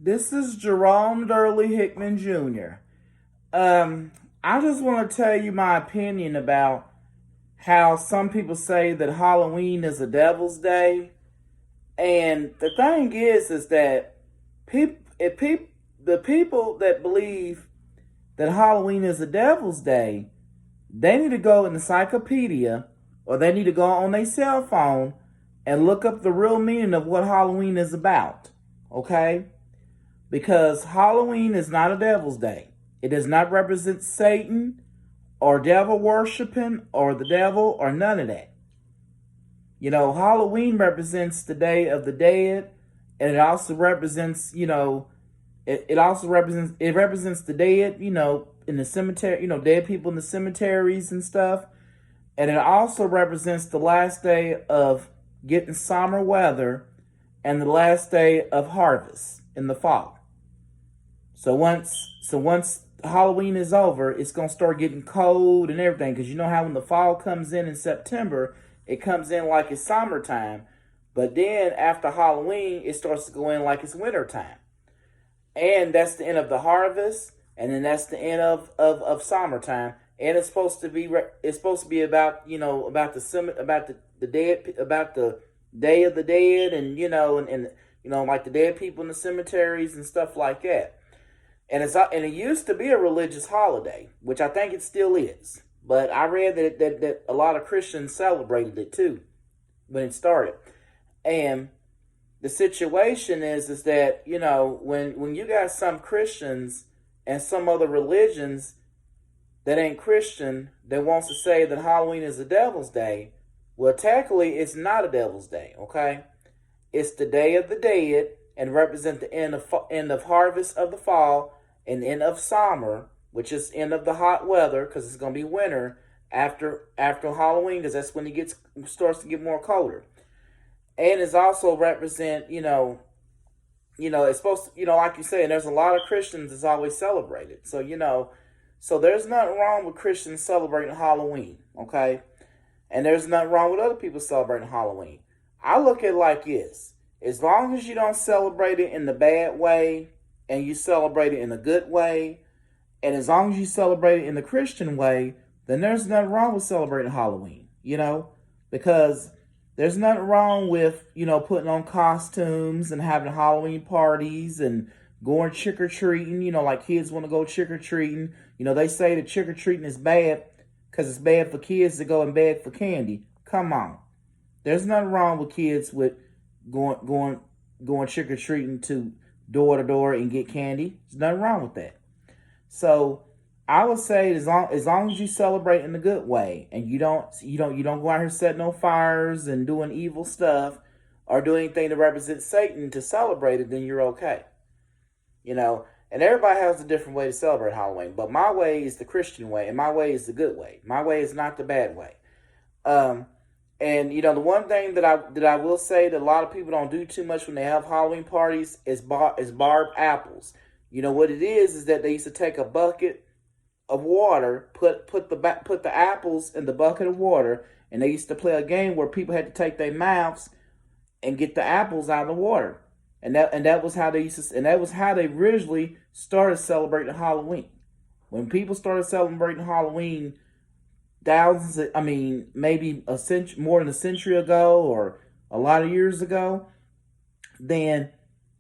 This is Jerome Hickman Jr. I just want to tell you my opinion about how some people say that Halloween is a devil's day. And the thing is that the people that believe that Halloween is a devil's day, they need to go in the encyclopedia or they need to go on their cell phone and look up the real meaning of what Halloween is about. Okay? Because Halloween is not a devil's day. It does not represent Satan or devil worshiping or the devil or none of that. You know, Halloween represents the Day of the Dead, and it also represents, it represents the dead, in the cemetery, dead people in the cemeteries and stuff. And it also represents the last day of getting summer weather and the last day of harvest in the fall. So once Halloween is over, it's gonna start getting cold and everything. Because you know how when the fall comes in September, it comes in like it's summertime. But then after Halloween, it starts to go in like it's wintertime. And that's the end of the harvest, and then that's the end of summertime. And it's supposed to be about about the dead, about the Day of the Dead, and like the dead people in the cemeteries and stuff like that. And it used to be a religious holiday, which I think it still is. But I read that a lot of Christians celebrated it too when it started. And the situation is that, when you got some Christians and some other religions that ain't Christian that wants to say that Halloween is a devil's day, well, technically it's not a devil's day, okay? It's the Day of the Dead and represent the end of harvest of the fall and end of summer, which is end of the hot weather because it's going to be winter after Halloween, because that's when it starts to get more colder. And it's also represent, it's supposed to, like you say, and there's a lot of Christians that's always celebrated. So, so there's nothing wrong with Christians celebrating Halloween, okay? And there's nothing wrong with other people celebrating Halloween. I look at it like this. As long as you don't celebrate it in the bad way and you celebrate it in a good way, and as long as you celebrate it in the Christian way, then there's nothing wrong with celebrating Halloween, because there's nothing wrong with, putting on costumes and having Halloween parties and going trick-or-treating, like kids want to go trick-or-treating. They say that trick-or-treating is bad because it's bad for kids to go and beg for candy. Come on. There's nothing wrong with kids with going trick-or-treating to door and get candy. There's nothing wrong with that. So I would say as long as you celebrate in a good way and you don't go out here setting no fires and doing evil stuff or do anything to represent Satan to celebrate it, then you're okay. And everybody has a different way to celebrate Halloween. But my way is the Christian way, and my way is the good way. My way is not the bad way. And the one thing that I will say that a lot of people don't do too much when they have Halloween parties is barbed apples. What it is that they used to take a bucket of water, put the apples in the bucket of water, and they used to play a game where people had to take their mouths and get the apples out of the water. And that was how they originally started celebrating Halloween. When people started celebrating Halloween maybe more than a century ago or a lot of years ago, then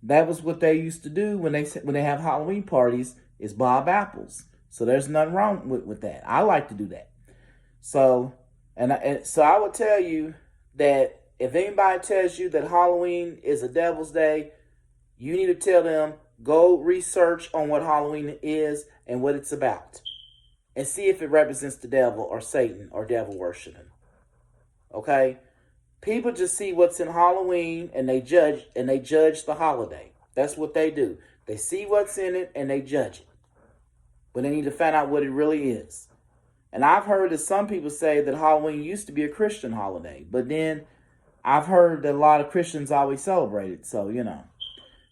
that was what they used to do when they have Halloween parties, is bob apples. So there's nothing wrong with that. I like to do that. So so I would tell you that if anybody tells you that Halloween is a devil's day, you need to tell them, go research on what Halloween is and what it's about. And see if it represents the devil or Satan or devil worshiping. Okay? People just see what's in Halloween and they judge the holiday. That's what they do. They see what's in it and they judge it. But they need to find out what it really is. And I've heard that some people say that Halloween used to be a Christian holiday. But then I've heard that a lot of Christians always celebrate it. So,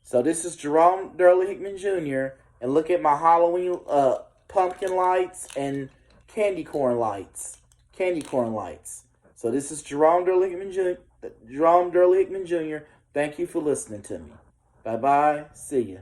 So this is Jerome Hickman Jr. And look at my Halloween pumpkin lights and candy corn lights. So this is Jerome Hickman Jr. Thank you for listening to me. Bye-bye. See ya.